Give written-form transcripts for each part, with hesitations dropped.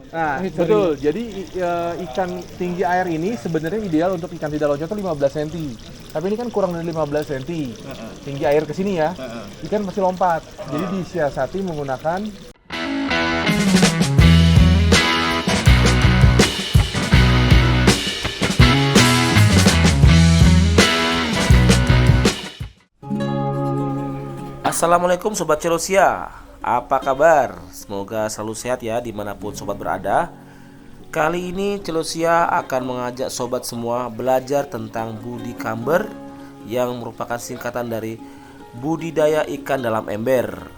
Nah, betul. Jadi ikan tinggi air ini sebenarnya ideal untuk ikan tidak loncat itu 15 cm. Tapi ini kan kurang dari 15 cm. Tinggi air ke sini ya. Ikan masih lompat. Jadi disiasati menggunakan Assalamualaikum Sobat Celosia, apa kabar? Semoga selalu sehat ya dimanapun Sobat berada. Kali ini Celosia akan mengajak Sobat semua belajar tentang budi kamber, yang merupakan singkatan dari budidaya ikan dalam ember.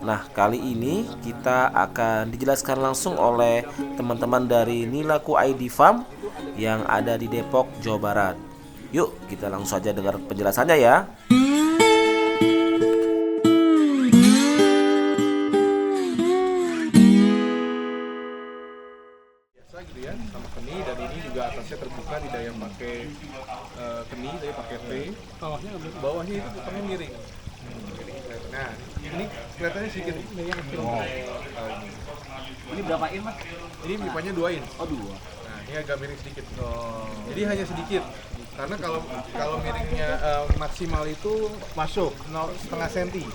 Nah, kali ini kita akan dijelaskan langsung oleh teman-teman dari Nilaku ID Farm yang ada di Depok, Jawa Barat. Yuk kita langsung saja dengar penjelasannya ya. gitu ya, sama keni, dan ini juga atasnya terbuka, tidak yang pakai keni, tapi pakai V. Bawahnya itu potongnya miring. Nah, ini kelihatannya sedikit. Ini berapa in, Mas? Ini pipanya 2 in. Oh, 2. Nah, ini agak miring sedikit. Jadi hanya sedikit. Karena kalau miringnya maksimal itu masuk 0,5 cm.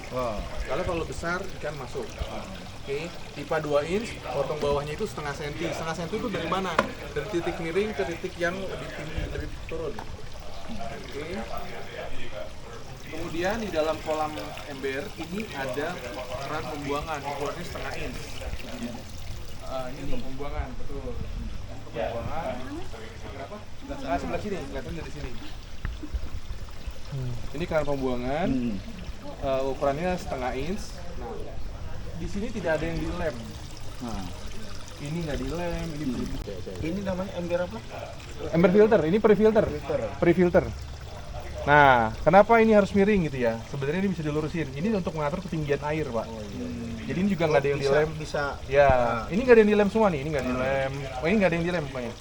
Kalau besar ikan masuk. Oke, pipa 2 inch, potong bawahnya itu setengah senti. Setengah senti itu dari mana? Dari titik miring ke titik yang lebih tinggi, lebih turun. Oke. Kemudian di dalam kolam ember ini ada keran pembuangan, ukurannya setengah inch. Ini untuk pembuangan, betul. Pembuangan. Berapa? Sebelah sini, kelihatan dari sini. Ini keran pembuangan, ukurannya setengah inch. Nah, di sini tidak ada yang dilem. Ini nggak dilem, ini Ini namanya ember apa? ember filter, ini pre-filter. Pre-filter. Nah, kenapa ini harus miring gitu ya? Sebenarnya ini bisa dilurusin. Ini untuk mengatur ketinggian air, Pak. Jadi ini juga nggak ada yang dilem. Bisa. Ya, ini nggak ada yang dilem semua nih. Ini nggak dilem. Oh, ini nggak ada yang dilem pokoknya.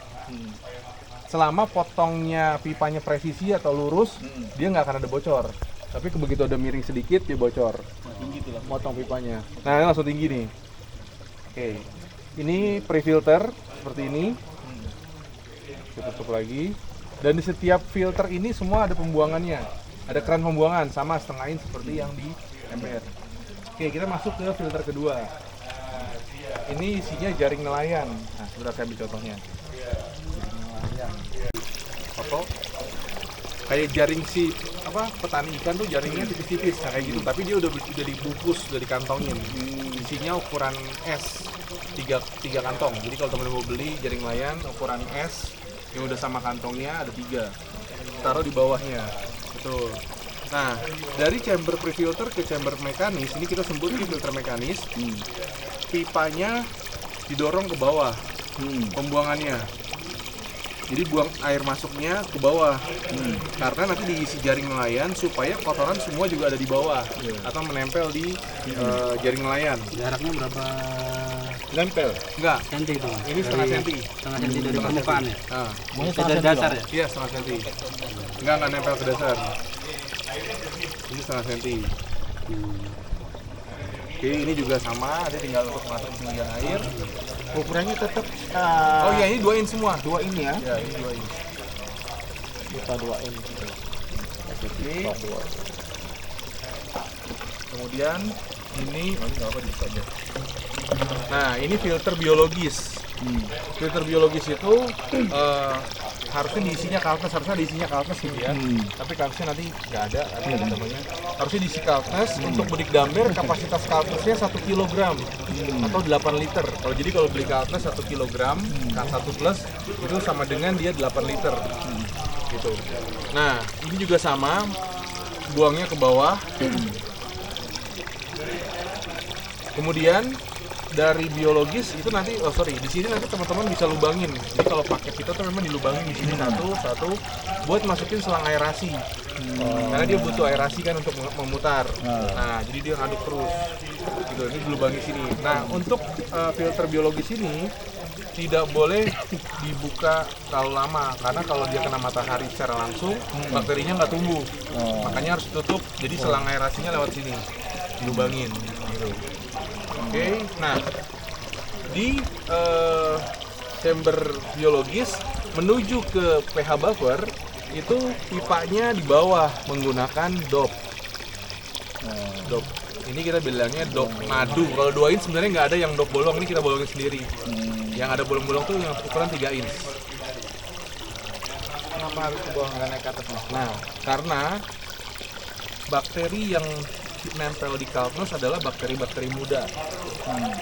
Selama potongnya pipanya presisi atau lurus, dia nggak akan ada bocor. Tapi begitu ada miring sedikit, dia bocor. Tinggi tuh lah. Potong pipanya. Nah, ini langsung tinggi nih. Oke. Ini pre-filter seperti ini. Kita tutup lagi. Dan di setiap filter ini semua ada pembuangannya. Ada keran pembuangan sama setengah inch seperti yang di ember. Oke, kita masuk ke filter kedua. Ini isinya jaring nelayan. Nah, sebentar saya ambil contohnya. Jaring nelayan. Foto. Kayak jaring si petani ikan tuh jaringnya tipis-tipis, nah, kayak gitu. Tapi dia udah dibungkus, udah dikantongin. Isinya ukuran S, 3 kantong. Jadi kalau teman-teman mau beli jaring nelayan ukuran S yang udah sama kantongnya ada 3, taruh di bawahnya. Betul. Nah, dari chamber pre-filter ke chamber mekanis, ini kita sebut filter mekanis. Pipanya didorong ke bawah, pembuangannya. Jadi buang air masuknya ke bawah, karena nanti diisi jaring nelayan supaya kotoran semua juga ada di bawah atau menempel di jaring nelayan. Jaraknya berapa Nempel? Enggak. senti itu? Ini setengah senti. Setengah senti dari permukaan ya? Nah, Dari dasar ya? iya setengah senti. Enggak nempel ke dasar. Ini setengah senti. Oke, ini juga sama, ada tinggal untuk mengatur ketinggian air. Ukurannya tetap Oh iya, ini 2 inch semua. 2 ini ya? Ya, ini 2 inch. Kita 2 in. Oke. Kemudian ini nggak apa dibuka aja. Nah, ini filter biologis. Filter biologis itu harusnya diisinya kalkes, gitu ya. Tapi kalkesnya nanti nggak ada namanya. Harusnya diisi kalkes. Untuk bedik damber kapasitas kalkesnya 1 kg atau 8 liter. Kalau beli kalkes 1 kg, K1 plus itu sama dengan dia 8 liter. Gitu. Nah, ini juga sama, buangnya ke bawah. Kemudian dari biologis itu nanti, di sini nanti teman-teman bisa lubangin. Jadi kalau paket kita tuh memang dilubangin di sini satu buat masukin selang aerasi. Karena dia butuh aerasi kan untuk memutar. Nah, jadi dia ngaduk terus. Gitu, ini dilubangin sini. Nah, untuk filter biologis ini tidak boleh dibuka terlalu lama, karena kalau dia kena matahari secara langsung, bakterinya nggak tumbuh. Makanya harus ditutup. Jadi selang aerasinya lewat sini, dilubangin. Gitu. Oke, nah di chamber biologis menuju ke pH buffer itu pipanya di bawah menggunakan dop. Dop. Ini kita bilangnya dop madu. Kalau 2 inch sebenarnya nggak ada yang dop bolong, ini kita bolongin sendiri. Yang ada bolong-bolong tuh yang ukuran 3 inch. Kenapa harus ke bawah nggak naik ke atas mas? Nah, karena bakteri yang nempel di Kaltneus adalah bakteri-bakteri muda.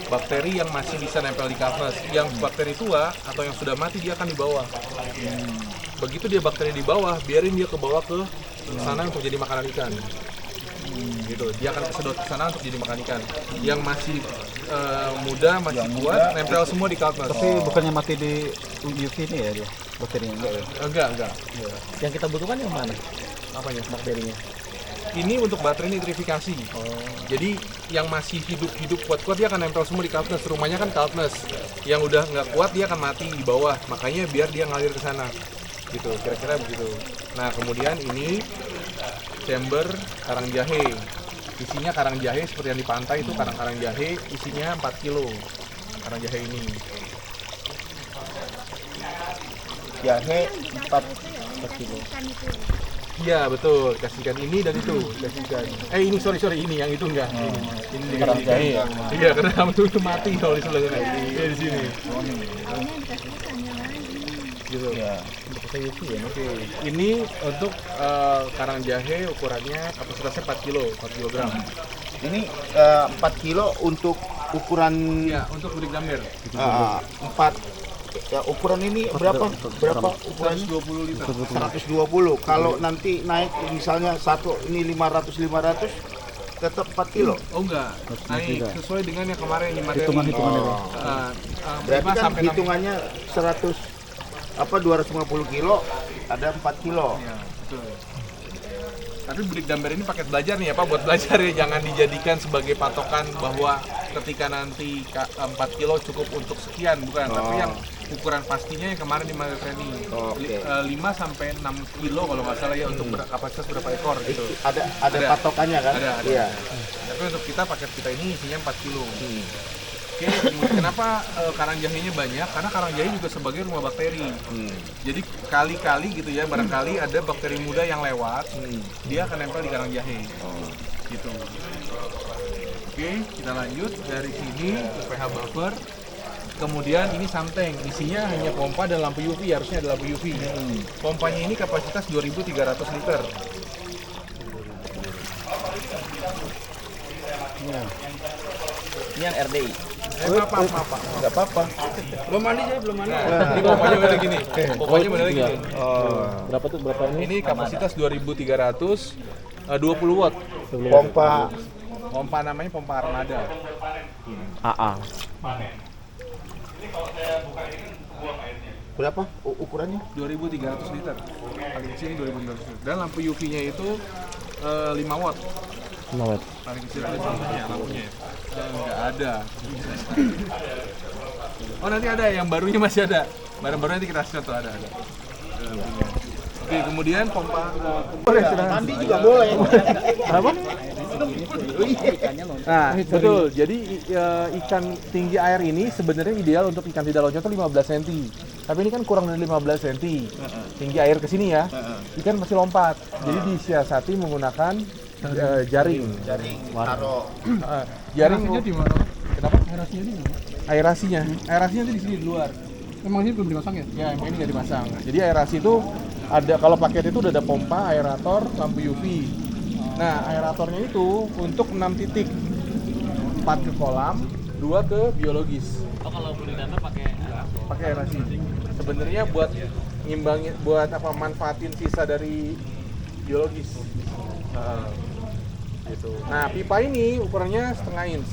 Bakteri yang masih bisa nempel di Kaltneus. Yang bakteri tua atau yang sudah mati dia akan di bawah. Begitu dia bakteri di bawah, biarin dia ke bawah ke sana untuk jadi makanan ikan. Gitu. Dia akan kesedot ke sana untuk jadi makan ikan. Yang masih muda, masih kuat, nempel semua di Kaltneus. Tapi bukannya mati di UV ini ya dia? Bakterinya enggak ya? Enggak. Yang kita butuhkan yang mana? Apanya? Bakterinya? Ini untuk baterai nitrifikasi. Jadi yang masih hidup kuat-kuat dia akan nempel semua di Kaltneus. Rumahnya kan Kaltneus. Yang udah nggak kuat dia akan mati di bawah. Makanya biar dia ngalir ke sana. Gitu, kira-kira begitu. Nah, kemudian ini chamber karang jahe. Isinya karang jahe seperti yang di pantai itu karang-karang jahe, isinya 4 kilo. Karang jahe ini. Jahe 4 kilo. Iya betul, kasihkan ini dan itu, kasihkan. Ini sorry ini yang itu enggak. Ini Karang jahe ya? Iya, karena kamu itu mati kalau di sebelah sana. Iya di sini. Gitu. Ya, untuk UV ya. Oke, ini untuk karang jahe ukurannya kapasitasnya 4 kg. Ini 4 kilo untuk ukuran Iya, untuk bilik gambir. 4 ya, ukuran ini berapa ukurannya? 120 liter. 120. Kalau nanti naik misalnya satu ini 500 tetap 4 kilo. Oh enggak, naik sesuai dengan yang kemarin yang materi. Hitungan-hitungannya. Berarti 5 kan sampai 6 hitungannya 250 kilo ada 4 kilo. Iya, betul. Tapi bilik gambar ini paket belajar nih ya Pak, buat belajar ya, jangan dijadikan sebagai patokan bahwa ketika nanti 4 kilo cukup untuk sekian, bukan. Tapi yang ukuran pastinya yang kemarin di materi 5 sampai 6 kilo kalau nggak salah ya untuk kapasitas berapa ekor gitu. Ada patokannya kan? Ada. Iya. Tapi untuk paket kita ini isinya 4 kilo. Oke, kemudian kenapa karang jahenya banyak? Karena karang jahe juga sebagai rumah bakteri. Jadi kali-kali gitu ya, barangkali ada bakteri muda yang lewat, dia akan nempel di karang jahe. Gitu. Oke, kita lanjut dari sini ke pH buffer. Kemudian ini samteng, isinya hanya pompa dan lampu UV, harusnya ada lampu UV. Pompanya ini kapasitas 2.300 liter. Ini yang RDI. Maaf. Enggak apa-apa. Belum mandi saya, belum mandi. Ini pompanya benar gini. Pompanya benar gini. Berapa tuh? Berapa ini? Ini kapasitas 2.300, 20 watt. Pompa namanya pompa Armada. AA. Berapa ukurannya? 2.300 liter. Paling kecil 2.300 liter. Dan lampu UV-nya itu 5 watt. Paling kecil itu lampunya. Nggak ada. Oh nanti ada, yang barunya masih ada. Barang-baru nanti kita kasih contoh, ada. Oke, kemudian pompa Mandi juga boleh. apa? Nah, betul. Jadi ikan tinggi air ini sebenarnya ideal untuk ikan tidak loncat itu 15 cm. Tapi ini kan kurang dari 15 cm. Tinggi air ke sini ya. Ikan masih lompat. Jadi disiasati menggunakan jaring. Taruh. Jaring di mana? Kenapa? Aerasinya di mana? Aerasinya tuh di sini di luar. Memang ini belum dipasang ya? Ya, emang ini nggak dipasang. Jadi aerasi itu ada, kalau paket itu udah ada pompa, aerator, lampu UV. Nah, aeratornya itu untuk 6 titik. 4 ke kolam, 2 ke biologis. Oh, kalau beli gambar pakai Aerasi. Sebenarnya buat ngimbangin, buat apa, manfaatin sisa dari biologis. Gitu. Nah, pipa ini ukurannya setengah inch.